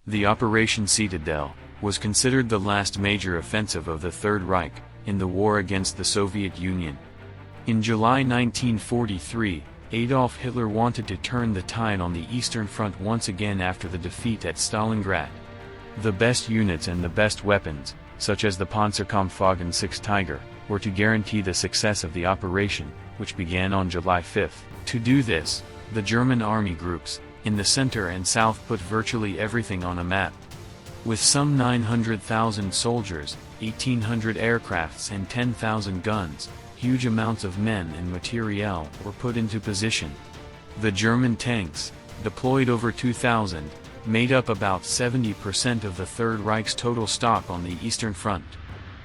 The Operation Citadel was considered the last major offensive of the Third Reich in the war against the Soviet Union. In July 1943, Adolf Hitler wanted to turn the tide on the Eastern Front once again after the defeat at Stalingrad. The best units and the best weapons, such as the Panzerkampfwagen 6 Tiger, were to guarantee the success of the operation, which began on July 5. To do this, the German army groups, in the center and south, put virtually everything on a map. With some 900,000 soldiers, 1,800 aircrafts and 10,000 guns, huge amounts of men and materiel were put into position. The German tanks, deployed over 2,000, made up about 70% of the Third Reich's total stock on the Eastern Front.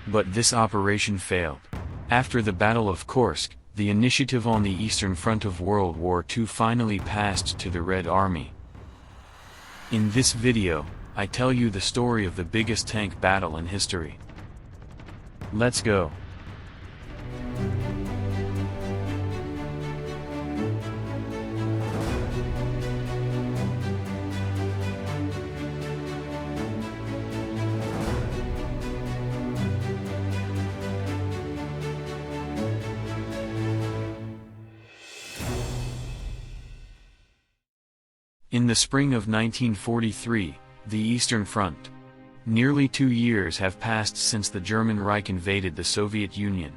But this operation failed. After the Battle of Kursk, the initiative on the Eastern Front of World War II finally passed to the Red Army. In this video, I tell you the story of the biggest tank battle in history. Let's go. In the spring of 1943, the Eastern Front. Nearly 2 years have passed since the German Reich invaded the Soviet Union.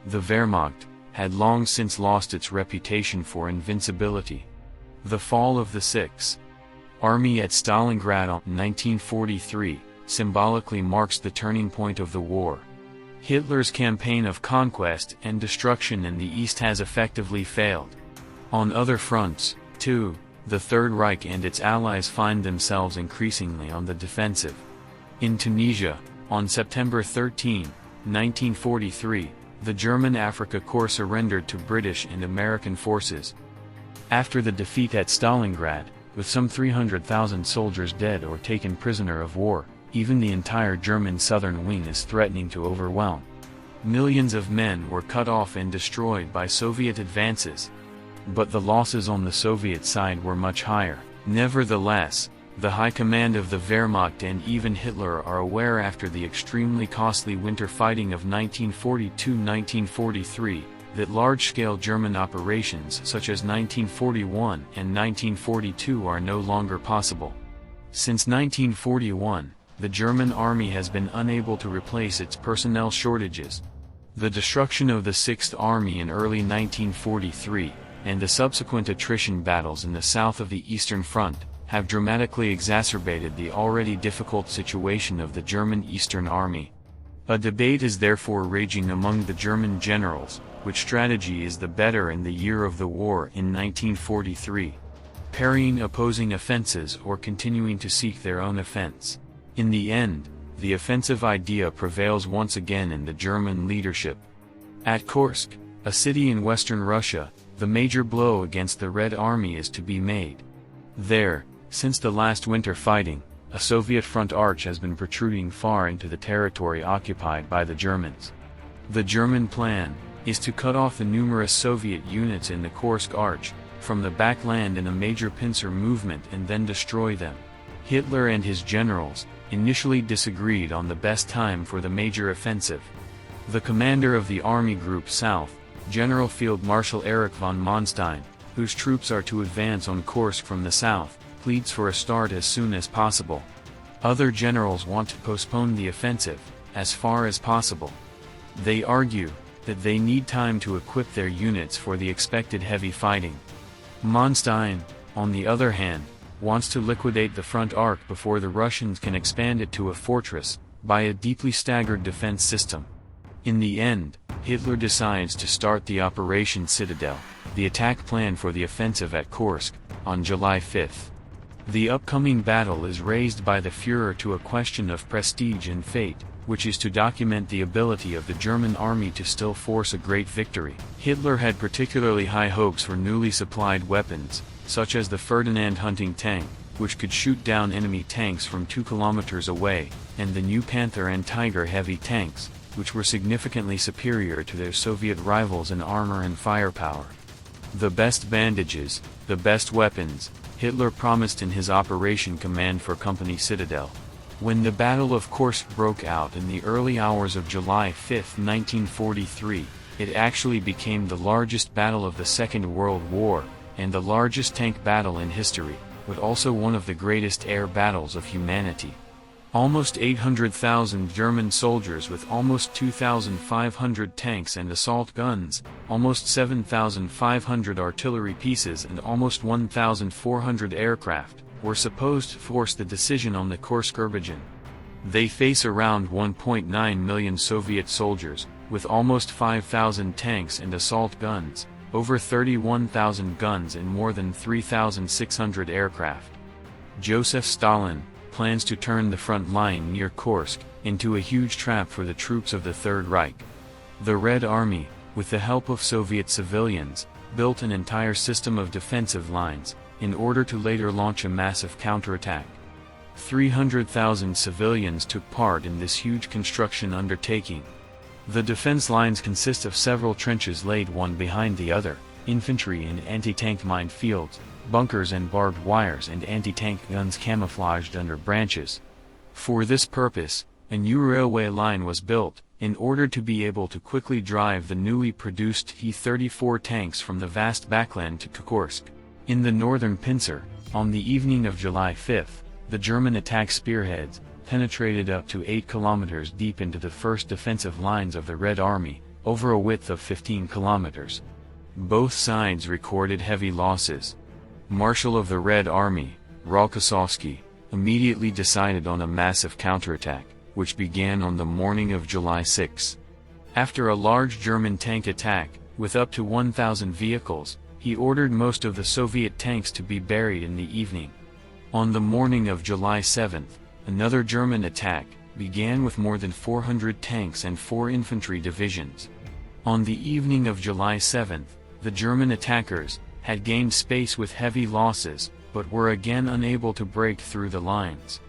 The Wehrmacht had long since lost its reputation for invincibility. The fall of the Sixth Army at Stalingrad in 1943 symbolically marks the turning point of the war. Hitler's campaign of conquest and destruction in the East has effectively failed. On other fronts, too, the Third Reich and its allies find themselves increasingly on the defensive. In Tunisia, on September 13, 1943, the German Afrika Korps surrendered to British and American forces. After the defeat at Stalingrad, with some 300,000 soldiers dead or taken prisoner of war, even the entire German southern wing is threatening to overwhelm. Millions of men were cut off and destroyed by Soviet advances. But the losses on the Soviet side were much higher. Nevertheless, the high command of the Wehrmacht and even Hitler are aware after the extremely costly winter fighting of 1942-1943, that large-scale German operations such as 1941 and 1942 are no longer possible. Since 1941, the German army has been unable to replace its personnel shortages. The destruction of the Sixth Army in early 1943, and the subsequent attrition battles in the south of the Eastern Front, have dramatically exacerbated the already difficult situation of the German Eastern Army. A debate is therefore raging among the German generals, which strategy is the better in the year of the war in 1943. Parrying opposing offenses or continuing to seek their own offense. In the end, the offensive idea prevails once again in the German leadership. At Kursk, a city in western Russia, the major blow against the Red Army is to be made. There, since the last winter fighting, a Soviet front arch has been protruding far into the territory occupied by the Germans. The German plan is to cut off the numerous Soviet units in the Kursk arch from the backland in a major pincer movement and then destroy them. Hitler and his generals initially disagreed on the best time for the major offensive. The commander of the Army Group South, General Field Marshal Erich von Manstein, whose troops are to advance on Kursk from the south, pleads for a start as soon as possible. Other generals want to postpone the offensive, as far as possible. They argue that they need time to equip their units for the expected heavy fighting. Manstein, on the other hand, wants to liquidate the front arc before the Russians can expand it to a fortress, by a deeply staggered defense system. In the end, Hitler decides to start the Operation Citadel, the attack plan for the offensive at Kursk, on July 5. The upcoming battle is raised by the Führer to a question of prestige and fate, which is to document the ability of the German army to still force a great victory. Hitler had particularly high hopes for newly supplied weapons, such as the Ferdinand hunting tank, which could shoot down enemy tanks from 2 kilometers away, and the new Panther and Tiger heavy tanks, which were significantly superior to their Soviet rivals in armor and firepower. The best bandages, the best weapons, Hitler promised in his Operation Command for Company Citadel. When the Battle of Kursk broke out in the early hours of July 5, 1943, it actually became the largest battle of the Second World War, and the largest tank battle in history, but also one of the greatest air battles of humanity. Almost 800,000 German soldiers with almost 2,500 tanks and assault guns, almost 7,500 artillery pieces and almost 1,400 aircraft, were supposed to force the decision on the Kursk region. They face around 1.9 million Soviet soldiers, with almost 5,000 tanks and assault guns, over 31,000 guns and more than 3,600 aircraft. Joseph Stalin plans to turn the front line near Kursk into a huge trap for the troops of the Third Reich. The Red Army, with the help of Soviet civilians, built an entire system of defensive lines, in order to later launch a massive counterattack. 300,000 civilians took part in this huge construction undertaking. The defense lines consist of several trenches laid one behind the other, infantry and anti-tank minefields, bunkers and barbed wires and anti-tank guns camouflaged under branches. For this purpose, a new railway line was built, in order to be able to quickly drive the newly produced T-34 tanks from the vast backland to Kursk. In the northern pincer, on the evening of July 5, the German attack spearheads penetrated up to 8 kilometers deep into the first defensive lines of the Red Army, over a width of 15 kilometers. Both sides recorded heavy losses. Marshal of the Red Army, Rokossovsky, immediately decided on a massive counterattack, which began on the morning of July 6. After a large German tank attack, with up to 1,000 vehicles, he ordered most of the Soviet tanks to be buried in the evening. On the morning of July 7, another German attack began with more than 400 tanks and 4 infantry divisions. On the evening of July 7, the German attackers had gained space with heavy losses, but were again unable to break through the lines.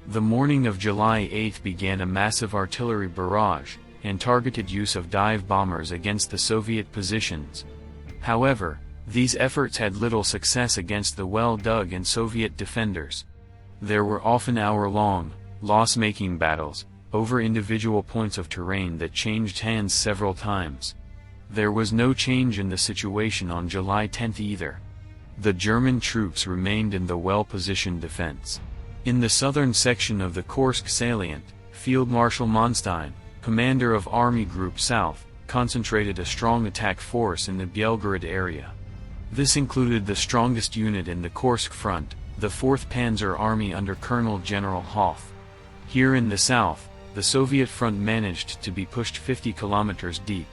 The morning of July 8 began a massive artillery barrage, and targeted use of dive bombers against the Soviet positions. However, these efforts had little success against the well-dug and Soviet defenders. There were often hour-long, loss-making battles, over individual points of terrain that changed hands several times. There was no change in the situation on July 10 either. The German troops remained in the well-positioned defense. In the southern section of the Kursk Salient, Field Marshal Manstein, commander of Army Group South, concentrated a strong attack force in the Belgorod area. This included the strongest unit in the Kursk front, the 4th Panzer Army under Colonel General Hoff. Here in the south, the Soviet front managed to be pushed 50 kilometers deep.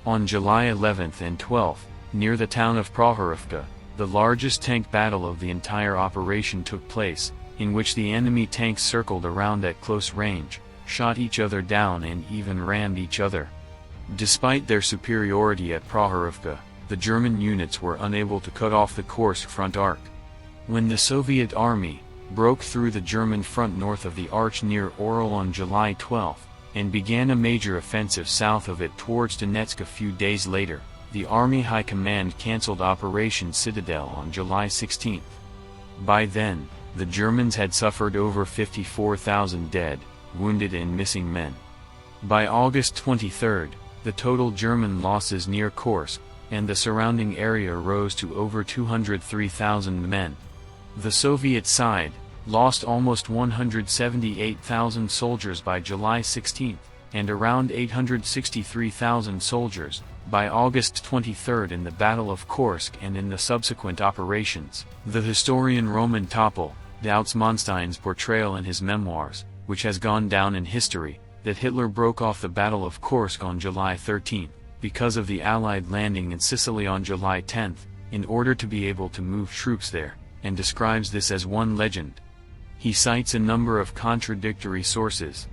On July 11 and 12, near the town of Prokhorovka, the largest tank battle of the entire operation took place, in which the enemy tanks circled around at close range, shot each other down and even rammed each other. Despite their superiority at Prokhorovka, the German units were unable to cut off the Kursk front arc. When the Soviet army broke through the German front north of the Arch near Oryol on July 12, and began a major offensive south of it towards Donetsk a few days later, the Army High Command cancelled Operation Citadel on July 16. By then, the Germans had suffered over 54,000 dead, wounded and missing men. By August 23, the total German losses near Kursk and the surrounding area rose to over 203,000 men. The Soviet side lost almost 178,000 soldiers by July 16, and around 863,000 soldiers by August 23 in the Battle of Kursk and in the subsequent operations. The historian Roman Topol doubts Manstein's portrayal in his memoirs, which has gone down in history, that Hitler broke off the Battle of Kursk on July 13, because of the Allied landing in Sicily on July 10, in order to be able to move troops there, and describes this as one legend. He cites a number of contradictory sources.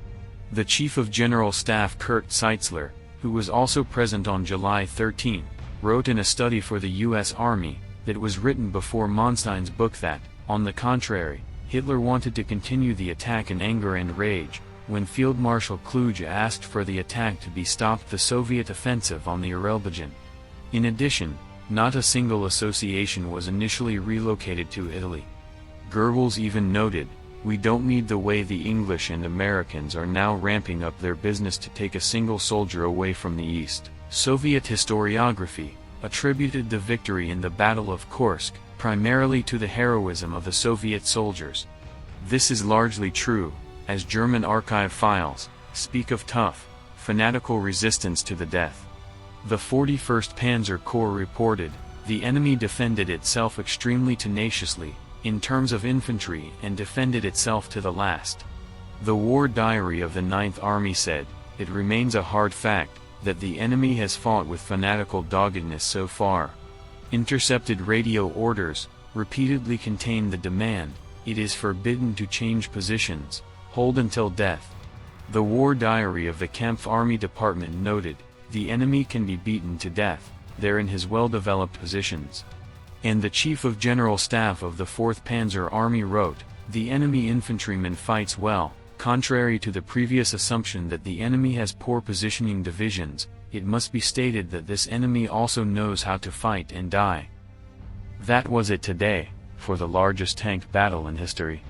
The Chief of General Staff Kurt Seitzler, who was also present on July 13, wrote in a study for the U.S. Army, that was written before Manstein's book that, on the contrary, Hitler wanted to continue the attack in anger and rage. When Field Marshal Kluge asked for the attack to be stopped, the Soviet offensive on the Oryol. In addition, Not a single association was initially relocated to Italy. Goebbels even noted, "We don't need the way the English and Americans are now ramping up their business to take a single soldier away from the East." Soviet historiography attributed the victory in the Battle of Kursk primarily to the heroism of the Soviet soldiers. This is largely true, as German archive files speak of tough, fanatical resistance to the death. The 41st Panzer Corps reported, "The enemy defended itself extremely tenaciously, in terms of infantry, and defended itself to the last." The war diary of the 9th Army said, "It remains a hard fact, that the enemy has fought with fanatical doggedness so far." Intercepted radio orders repeatedly contained the demand, "It is forbidden to change positions, hold until death." The war diary of the Kampf Army Department noted, "The enemy can be beaten to death, there in his well-developed positions." And the Chief of General Staff of the 4th Panzer Army wrote, "The enemy infantryman fights well, contrary to the previous assumption that the enemy has poor positioning divisions. It must be stated that this enemy also knows how to fight and die." That was it today, for the largest tank battle in history.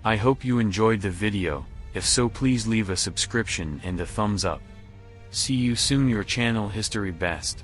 I hope you enjoyed the video. If so, please leave a subscription and a thumbs up. See you soon, your channel History Best.